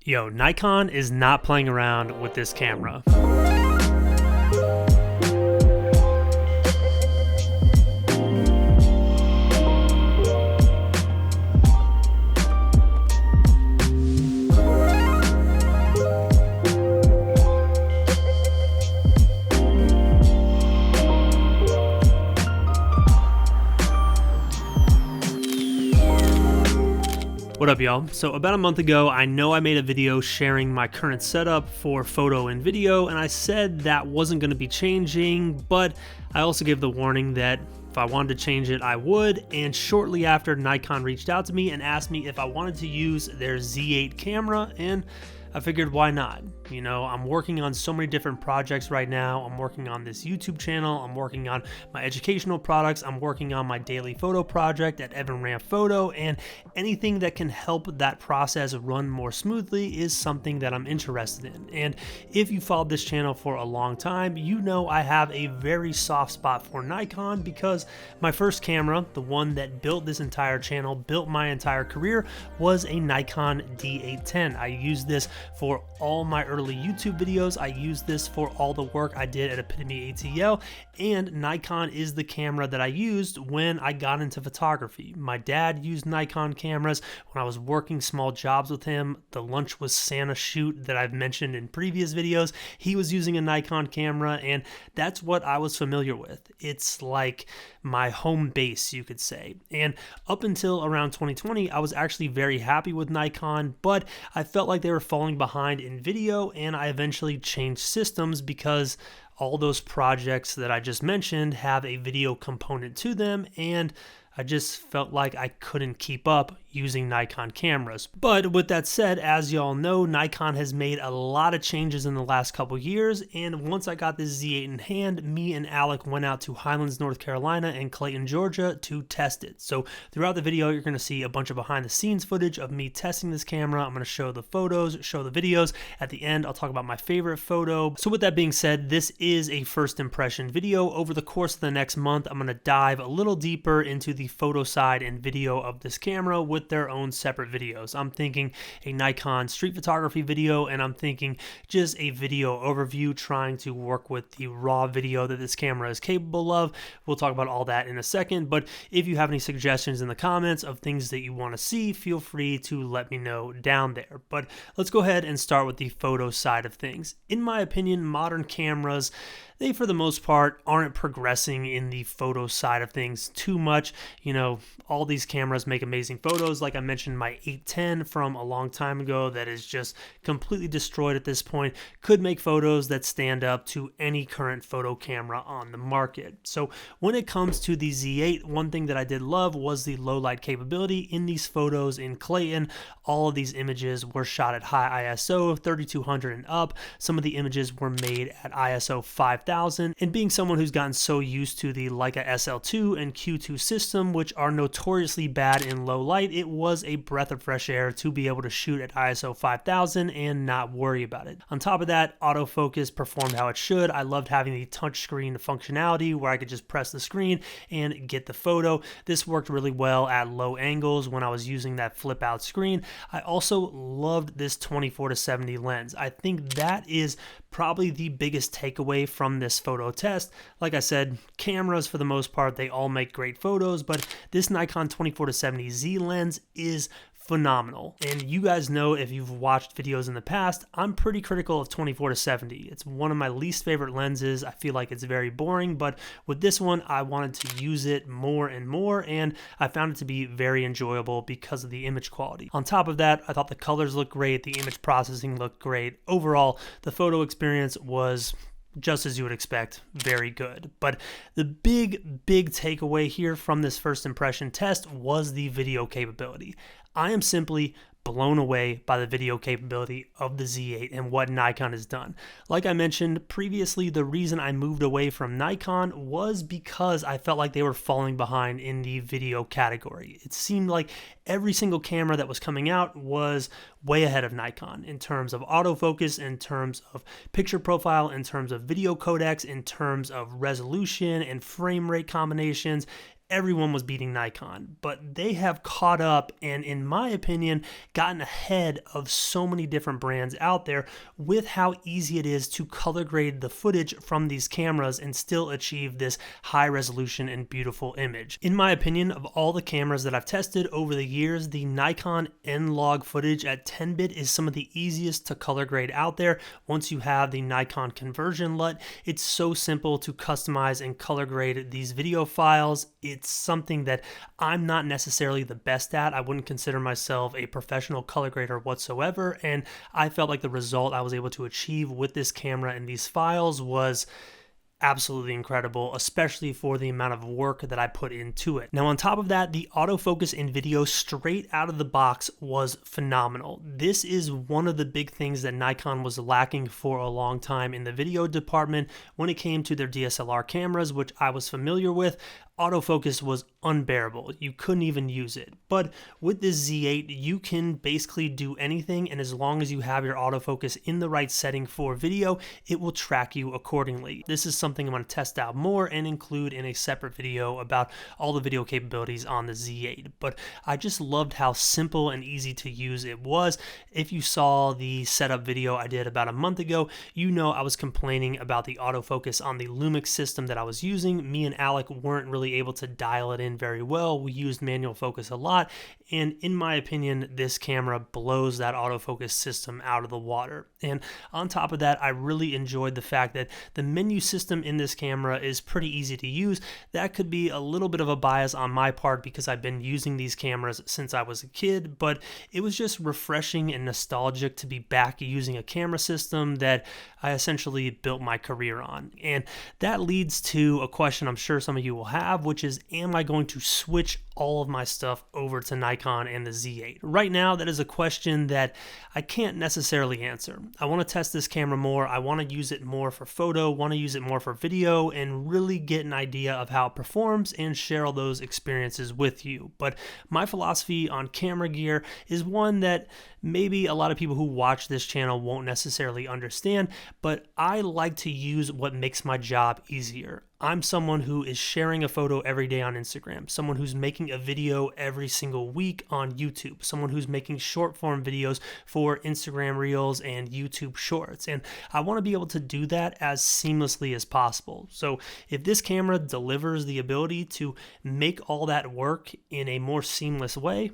Yo, Nikon is not playing around with this camera. What up, y'all? So about a month ago, I know I made a video sharing my current setup for photo and video, and I said that wasn't going to be changing, but I also gave the warning that if I wanted to change it, I would. And shortly after, Nikon reached out to me and asked me if I wanted to use their Z8 camera, and I figured, why not? You know, I'm working on so many different projects right now. I'm working on this YouTube channel. I'm working on my educational products. I'm working on my daily photo project at Evan Ramp Photo, and anything that can help that process run more smoothly is something that I'm interested in. And if you followed this channel for a long time, you know I have a very soft spot for Nikon because my first camera, the one that built this entire channel, built my entire career, was a Nikon D810. I used this for all my early YouTube videos. I used this for all the work I did at Epitome ATL, and Nikon is the camera that I used when I got into photography. My dad used Nikon cameras when I was working small jobs with him. The Lunch with Santa shoot that I've mentioned in previous videos, he was using a Nikon camera, and that's what I was familiar with. It's like my home base, you could say. And up until around 2020, I was actually very happy with Nikon, but I felt like they were falling behind in video, and I eventually changed systems because all those projects that I just mentioned have a video component to them, and I just felt like I couldn't keep up using Nikon cameras. But with that said, as y'all know, Nikon has made a lot of changes in the last couple years, and once I got this Z8 in hand, me and Alec went out to Highlands, North Carolina and Clayton, Georgia to test it. So throughout the video, you're gonna see a bunch of behind the scenes footage of me testing this camera. I'm gonna show the photos, show the videos. At the end, I'll talk about my favorite photo. So with that being said, this is a first impression video. Over the course of the next month, I'm gonna dive a little deeper into the photo side and video of this camera with their own separate videos. I'm thinking a Nikon street photography video, and I'm thinking just a video overview trying to work with the raw video that this camera is capable of. We'll talk about all that in a second, but if you have any suggestions in the comments of things that you want to see, feel free to let me know down there. But let's go ahead and start with the photo side of things. In my opinion, modern cameras, they for the most part aren't progressing in the photo side of things too much. You know, all these cameras make amazing photos. Like I mentioned, my 810 from a long time ago that is just completely destroyed at this point could make photos that stand up to any current photo camera on the market. So when it comes to the Z8, one thing that I did love was the low light capability in these photos in Clayton. All of these images were shot at high ISO, 3200 and up. Some of the images were made at ISO 5000. And being someone who's gotten so used to the Leica SL2 and Q2 system, which are notoriously bad in low light, it was a breath of fresh air to be able to shoot at ISO 5000 and not worry about it. On top of that, autofocus performed how it should. I loved having the touchscreen functionality where I could just press the screen and get the photo. This worked really well at low angles when I was using that flip out screen. I also loved this 24-70 lens. I think that is probably the biggest takeaway from this photo test. Like I said, cameras for the most part, they all make great photos, but this Nikon 24-70 Z lens is phenomenal. And you guys know, if you've watched videos in the past, I'm pretty critical of 24-70. It's one of my least favorite lenses. I feel like it's very boring, but with this one, I wanted to use it more and more, and I found it to be very enjoyable because of the image quality. On top of that, I thought the colors looked great, the image processing looked great. Overall, the photo experience was just as you would expect, very good. But the big takeaway here from this first impression test was the video capability. I am simply blown away by the video capability of the Z8 and what Nikon has done. Like I mentioned previously, the reason I moved away from Nikon was because I felt like they were falling behind in the video category. It seemed like every single camera that was coming out was way ahead of Nikon in terms of autofocus, in terms of picture profile, in terms of video codecs, in terms of resolution and frame rate combinations. everyone was beating Nikon, but they have caught up and, in my opinion, gotten ahead of so many different brands out there with how easy it is to color grade the footage from these cameras and still achieve this high resolution and beautiful image. In my opinion, of all the cameras that I've tested over the years, the Nikon N-Log footage at 10-bit is some of the easiest to color grade out there. Once you have the Nikon conversion LUT, it's so simple to customize and color grade these video files. It's something that I'm not necessarily the best at. I wouldn't consider myself a professional color grader whatsoever, and I felt like the result I was able to achieve with this camera and these files was absolutely incredible, especially for the amount of work that I put into it. Now, on top of that, the autofocus in video straight out of the box was phenomenal. This is one of the big things that Nikon was lacking for a long time in the video department when it came to their DSLR cameras, which I was familiar with. Autofocus was unbearable. You couldn't even use it. But with this Z8, you can basically do anything, and as long as you have your autofocus in the right setting for video, it will track you accordingly. This is something I'm going to test out more and include in a separate video about all the video capabilities on the Z8. But I just loved how simple and easy to use it was. If you saw the setup video I did about a month ago, you know I was complaining about the autofocus on the Lumix system that I was using. Me and Alec weren't really able to dial it in very well. We used manual focus a lot, and in my opinion, this camera blows that autofocus system out of the water. And on top of that, I really enjoyed the fact that the menu system in this camera is pretty easy to use. That could be a little bit of a bias on my part because I've been using these cameras since I was a kid, but it was just refreshing and nostalgic to be back using a camera system that I essentially built my career on. And that leads to a question I'm sure some of you will have, which is, am I going to switch all of my stuff over to Nikon and the Z8? Right now, that is a question that I can't necessarily answer. I want to test this camera more. I want to use it more for photo, want to use it more for video, and really get an idea of how it performs and share all those experiences with you. But my philosophy on camera gear is one that maybe a lot of people who watch this channel won't necessarily understand, but I like to use what makes my job easier. I'm someone who is sharing a photo every day on Instagram, someone who's making a video every single week on YouTube, someone who's making short form videos for Instagram Reels and YouTube Shorts. And I want to be able to do that as seamlessly as possible. So if this camera delivers the ability to make all that work in a more seamless way,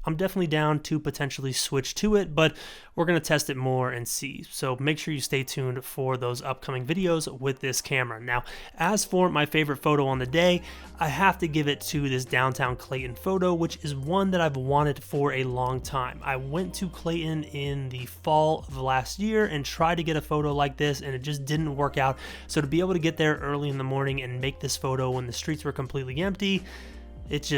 I'm definitely down to potentially switch to it, but we're going to test it more and see. So make sure you stay tuned for those upcoming videos with this camera. Now, as for my favorite photo on the day, I have to give it to this downtown Clayton photo, which is one that I've wanted for a long time. I went to Clayton in the fall of last year and tried to get a photo like this, and it just didn't work out. So to be able to get there early in the morning and make this photo when the streets were completely empty, it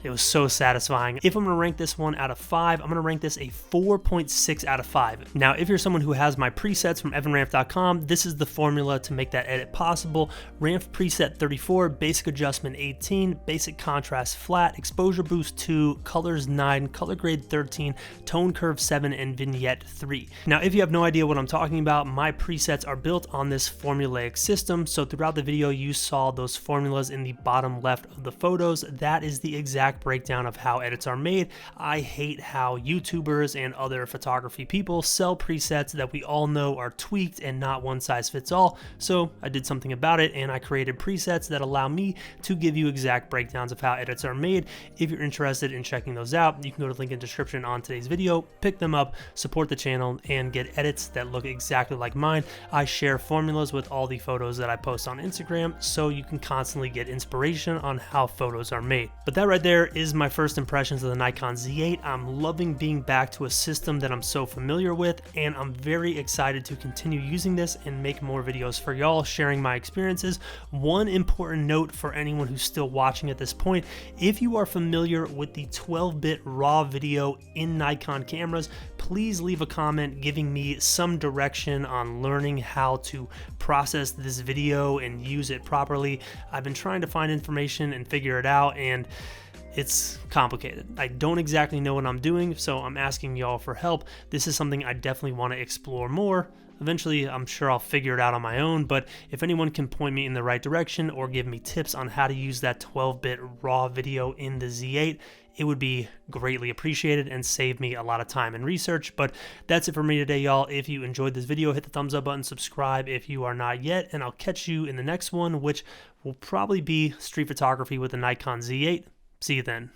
was so satisfying. If I'm going to rank this one out of 5, I'm going to rank this a 4.6 out of 5. Now, if you're someone who has my presets from evanramf.com, this is the formula to make that edit possible. Ramp preset 34, basic adjustment 18, basic contrast flat, exposure boost 2, colors 9, color grade 13, tone curve 7, and vignette 3. Now, if you have no idea what I'm talking about, my presets are built on this formulaic system. So throughout the video, you saw those formulas in the bottom left of the photos. That is the exact breakdown of how edits are made. I hate how YouTubers and other photography people sell presets that we all know are tweaked and not one size fits all. So I did something about it, and I created presets that allow me to give you exact breakdowns of how edits are made. If you're interested in checking those out, you can go to the link in the description on today's video, pick them up, support the channel, and get edits that look exactly like mine. I share formulas with all the photos that I post on Instagram, so you can constantly get inspiration on how photos are made. But that right there is my first impressions of the Nikon Z8. I'm loving being back to a system that I'm so familiar with, and I'm very excited to continue using this and make more videos for y'all, sharing my experiences. One important note for anyone who's still watching at this point: if you are familiar with the 12-bit RAW video in Nikon cameras, please leave a comment giving me some direction on learning how to process this video and use it properly. I've been trying to find information and figure it out, and it's complicated. I don't exactly know what I'm doing, so I'm asking y'all for help. This is something I definitely want to explore more. Eventually, I'm sure I'll figure it out on my own, but if anyone can point me in the right direction or give me tips on how to use that 12-bit RAW video in the Z8, it would be greatly appreciated and save me a lot of time and research. But that's it for me today, y'all. If you enjoyed this video, hit the thumbs up button, subscribe if you are not yet, and I'll catch you in the next one, which will probably be street photography with the Nikon Z8. See you then.